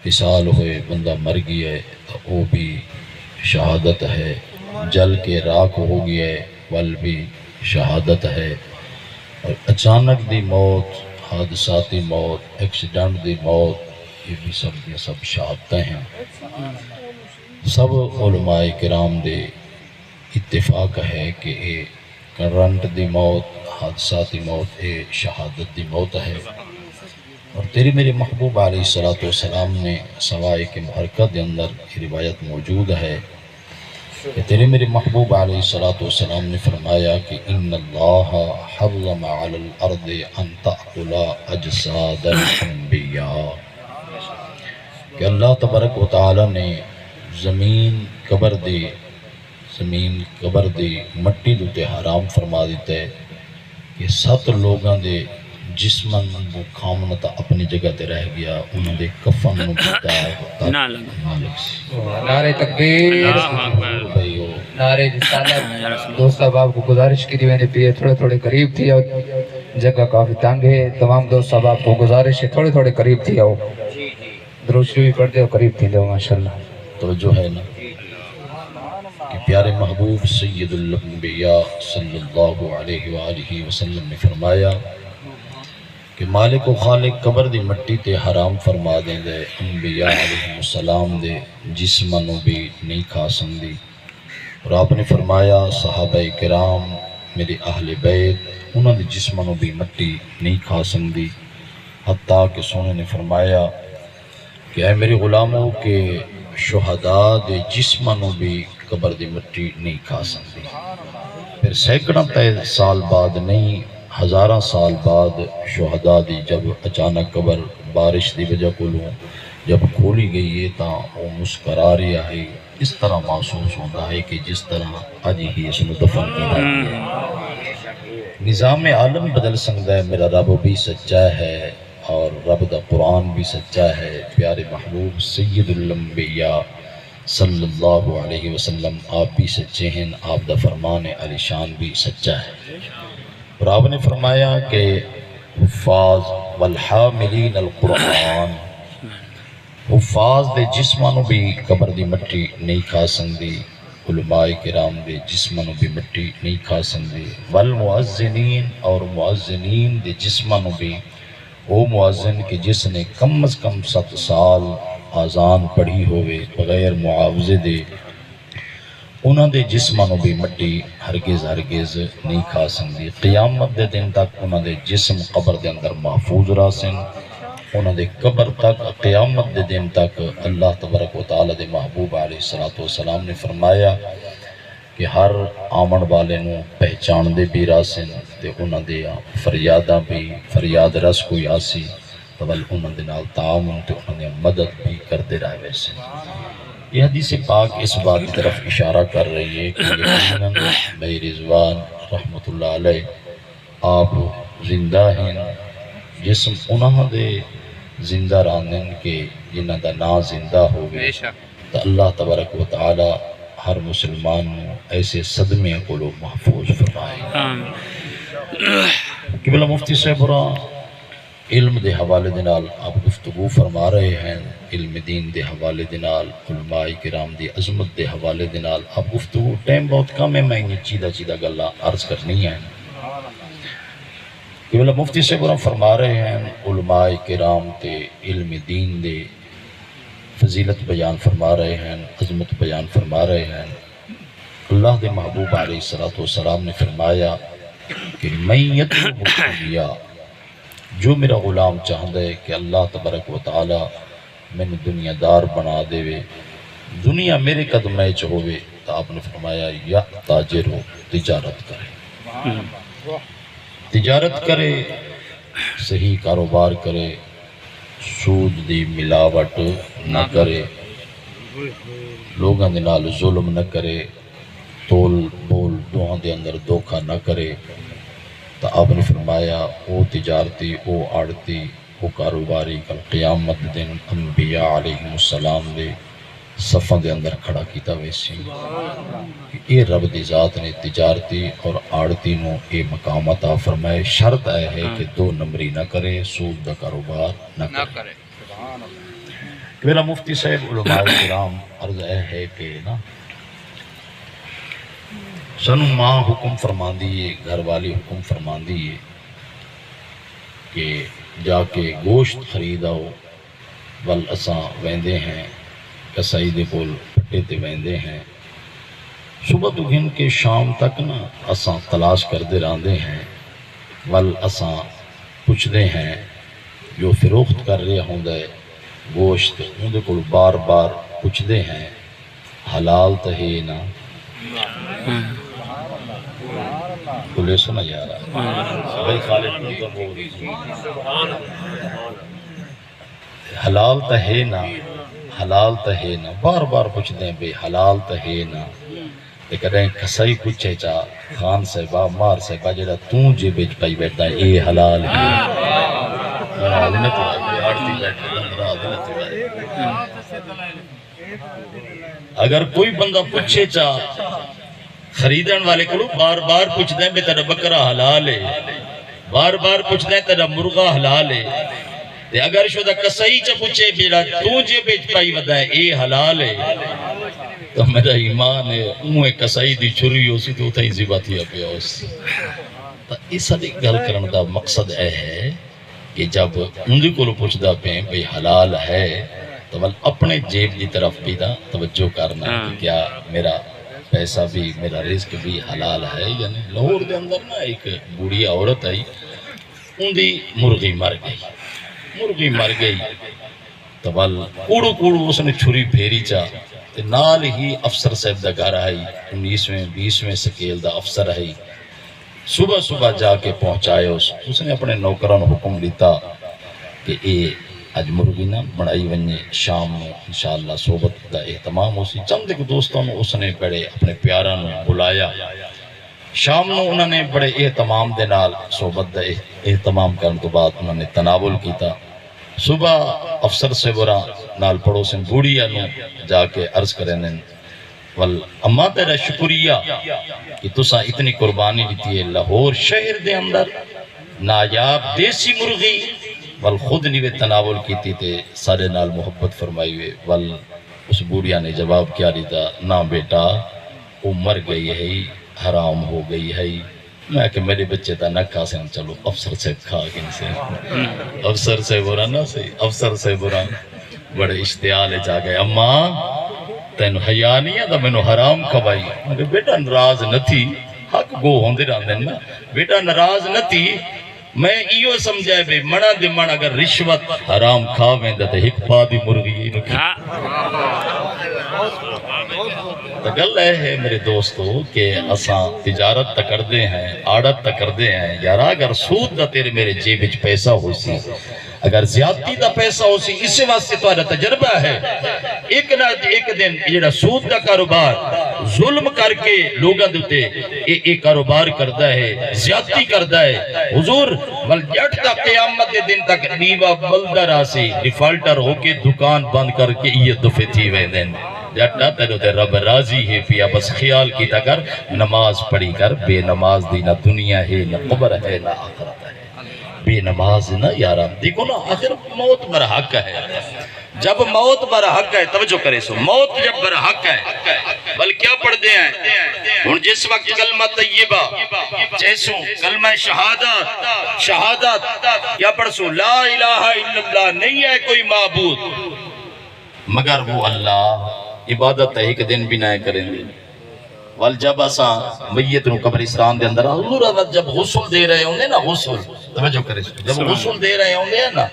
وصال ہوئے بندہ مر گیا ہے تو وہ بھی شہادت ہے، جل کے راکھ ہو گیا ہے ول بھی شہادت ہے، اور اچانک دی موت، حادثاتی موت، ایکسیڈنٹ دی موت، یہ بھی سب شہادتیں ہیں۔ سب علماء کرام دے اتفاق ہے کہ یہ کرنٹ دی موت، حادثاتی موت، یہ شہادت دی موت ہے۔ اور تیری میرے محبوب علیہ السلام نے سوائے کے محرکہ دے اندر یہ روایت موجود ہے کہ تیرے میرے محبوب علیہ السلام نے فرمایا کہ ان اللہ حرم علی الارض ان تأکل اجساد الانبیاء، کہ اللہ تبارک و تعالی نے زمین قبر دی مٹی دوتے حرام فرما دیتا ہے کہ 7 لوگاں دے جسمن وہ کھامنا تا اپنی جگہ تے رہ گیا، انہوں دے کفن نو بتا نعرہ تکبیر، نعرہ رسالت۔ دوست احباب کو گزارش کی دیوے نے پیے تھوڑے قریب تھی، اور جگہ کافی تنگ ہے، تمام دوست احباب کو گزارش ہے تھوڑے قریب تھی آؤ، درود شریف پڑھ دے اور قریب تھی دو ماشاءاللہ۔ تو جو ہے نا کہ پیارے محبوب سید الانبیاء صلی اللہ علیہ وآلہ وسلم نے فرمایا کہ مالک و خالق قبر دی مٹی تے حرام فرما دیں دے انبیاء علیہ السلام دے جسمنوں بھی نہیں کھا سکتی، اور آپ نے فرمایا صحابہ کرام میرے اہل بیت انہوں نے جسمنوں بھی مٹی نہیں کھا سکتی، حتیٰ کہ سونے نے فرمایا کہ اے میرے غلاموں کے شہداء دے جسمنوں بھی قبر دی مٹی نہیں کھا سکتی۔ پھر سینکڑوں سال بعد نہیں، ہزاراں سال بعد شہداء دی جب اچانک قبر بارش دی وجہ کو لوں جب کھولی گئی ہے تاں وہ مسکرا رہا ہے، اس طرح محسوس ہوتا ہے کہ جس طرح آج ہی اس نے دفن کیا ہے۔ نظام عالم بدل سکتا ہے، میرا رب بھی سچا ہے اور رب دا قرآن بھی سچا ہے، پیارے محبوب سید الانبیاء صلی اللہ علیہ وسلم آپ بھی سچے ہیں، آپ دا فرمان علی شان بھی سچا ہے۔ اور آپ نے فرمایا کہ حفاظ والحاملین القرآن، حفاظ دے جسمانوں بھی قبر دی مٹی نہیں کھا سکتی، علماء کرام دے جسمانوں بھی مٹی نہیں کھا سکتی، والمؤذنین اور مؤذنین دے جسمانوں بھی، وہ مؤذن کہ جس نے کم از کم 7 سال آذان پڑھی ہوئے بغیر معاوضے دے، انہوں دے جسمانوں بھی مٹی ہرگز نہیں کھا سکتی۔ قیامت دے دن تک انہوں دے جسم قبر دے اندر محفوظ راسن، انہوں دے قبر تک قیامت دے دن تک اللہ تبارک و تعالی دے محبوب علیہ السلام نے فرمایا کہ ہر آمن والے نو پہچان دے بھی راسن، تے انہوں دے فریاداں بھی فریاد رس کوئی آسی تول انہوں دے نال تعاون تے انہوں دے مدد بھی کردے رہے ویسے۔ یہ حدیث پاک اس بات کی طرف اشارہ کر رہی ہے کہ یقیناً بھائی رضوان رحمت اللہ علیہ آپ زندہ ہیں، جسم انہوں دے زندہ راندن کے جنہ دا نا زندہ ہوگی، تو اللہ تبارک و تعالی ہر مسلمان ایسے صدمے کو لوگ محفوظ فرمائے۔ قبلہ مفتی صاحب علم دے حوالے دنال آپ گفتگو فرما رہے ہیں، علم دین دے حوالے دنال، علماء کرام دی عظمت دے حوالے دنال آپ گفتگو، ٹائم بہت کم ہے، میں انہیں چیدہ گلہ عرض کرنی ہے۔ قبلہ مفتی صاحب فرما رہے ہیں علماء کرام تے علم دین دے فضیلت بیان فرما رہے ہیں، عظمت بیان فرما رہے ہیں۔ اللہ دے محبوب علیہ السلام نے فرمایا کہ میں یطلب الدنیا، جو میرا غلام چاہتا ہے کہ اللہ تبارک و تعالی میں دنیا دار بنا دے وے، دنیا میرے قدمے چ ہوئے، تو آپ نے فرمایا یا تاجر ہو، تجارت کرے، تجارت کرے، صحیح کاروبار کرے، سود دی ملاوٹ نہ کرے، لوگاں دے نال ظلم نہ کرے، تول بول دوہاں دے اندر دھوکہ نہ کرے، تو آپ نے فرمایا او تجارتی، او آڑتی، او کاروباری کل قیامت دن انبیاء علیہ السلام دے صفوں دے اندر کھڑا کیتا ویسی کہ اے رب دی ذات نے تجارتی اور آڑتی نو اے مقام عطا فرمائے، شرط ہے کہ 2 نمبری نہ کرے، سود دا کاروبار نہ کرے۔ میرا مفتی صاحب علماء کرام عرض ہے کہ نا سنو ماں حکم فرمان دیئے، گھر والی حکم فرمان دیئے کہ جا کے گوشت خرید آؤ، ول اساں ویندے ہیں کسائی دے کول پٹے تے ویندے ہیں، صبح تو گھن کے شام تک نا اساں تلاش کردے راندے ہیں، ول اساں پوچھدے ہیں جو فروخت کر رہے ہوندے گوشت ہوندے کول بار بار پوچھدے ہیں حلال تے ہے نا، کلے سنا جا رہا ہے بھائی خالد کو بول حلال تے ہے نا، حلال تے ہے نا، بار بار پوچھدے ہیں بھئی حلال تے ہے نا، تے کدیں کسائی پوچھے چا خان صاحبہ مار صاحبہ جڑا توں جے بیچ پائی بیٹھتا ہے اے حلال ہے، اگر کوئی بندہ پوچھے چا خریدن والے کو بار بار پوچھ دیں بے تیرا بکرہ حلال ہے، بار بار پوچھ دیں تیرا مرغہ حلال ہے، تے اگر شدہ کسائی چا پوچھے بیڑا تو جے بیچ پائی ودا ہے اے حلال ہے، تو میرا ایمان ہے اوہ کسائی دی چھری ہو سی تو اتھا ہی زبا تھیا پیا ہو سی۔ تو اس حدی گل کرن دا مقصد اے ہے کہ جب اندھی کو لو پوچھ دا پہیں بھئی حلال ہے تو اپنے جیب دی طرف بھی دا توجہ کرنا کہ کیا میرا پیسہ بھی میرا رزق بھی حلال ہے، یعنی لاہور دے اندر نا ایک بوڑھی عورت آئی اندھی مرغی مر گئی تو کوڑو کوڑو اس نے چھری پھیری چا تے نال ہی افسر صاحب دا گھر آئی 19ویں 20ویں سکیل دا افسر آئی، صبح صبح جا کے پہنچائے اس نے اپنے نوکران حکم دیتا کہ اے اج مرغی نہ بڑائی ونجے شام میں انشاءاللہ صحبت دا اہتمام ہو سی، چند ایک دوستوں نے اس نے بڑے اپنے پیاروں نے بلایا، شام میں انہوں نے بڑے اہتمام دے نال صحبت دا اہتمام کرنے تو بعد انہوں نے تناول کیتا، صبح افسر سے برا نال پڑوسن بوڑھیا نو جا کے عرض کریں ول اما تیرا شکریہ کہ تساں اتنی قربانی دیتی ہے، لاہور شہر دے اندر نایاب دیسی مرغی ول خود نیوے تناول کیتی تے سارے نال محبت فرمائی ہوئے، ول اس بوڑھیا نے جواب کیا دیتا نا بیٹا وہ مر گئی ہے حرام ہو گئی ہے، میں کہ میرے بچے تا نہ کھا سے چلو افسر سے کھا گن سے افسر سے برا نہ سے افسر سے برا بڑے اشتعال جا گئے، اماں تینو حیا نہیں ہے تو میں نو حرام کھوائی، مگر بیٹا ناراض نہ تھی، حق گو ہوندے راندے نا، بیٹا ناراض نہ تھی، میں ایو سمجھائے بے منا دے من اگر رشوت حرام کھاویں دا تے ہک پا دی مرغی انو کی تو گل ہے میرے دوستو کہ اساں تجارت تا کردے ہیں، آڑت تا کردے ہیں، یارا اگر سود دا تیرے میرے جیب وچ پیسہ ہو سی، اگر زیادتی دا پیسہ ہو سی، اس واسطے تمہارا تجربہ ہے، ایک نہ ایک دن یہ سود دا کاروبار ظلم کر کے لوگاں دوتے ایک کاروبار کردا ہے، زیادتی کردا ہے، حضور جٹ دا قیامت دے دن تک نیوا بلدہ راسی ڈیفالٹر ہو کے دکان بند کر کے یہ دفع تھی ویندن، جٹا تینو تے رب راضی ہے پیا، بس خیال کیتا کر نماز پڑھی کر، بے نماز دی نہ دنیا ہے نہ قبر ہے نہ آخرت ہے، بے نماز نہ یارا دیکھو نا آخر موت برحق ہے، جب موت برحق ہے توجہ کرے سو موت جب برحق ہے بل کیا پڑھ دے ہیں ہن جس وقت کلمہ طیبہ جیسو کلمہ شہادت کیا پڑھ سو لا الہ الا اللہ نہیں ہے کوئی معبود مگر وہ اللہ، عبادت ایک دن بھی نہ کریں گے، وال جب اساں میت نو قبرستان دے اندر حضور جب غسل دے رہے ہوندے نا، غسل توجہ کرے جب غسل دے رہے ہوندے نا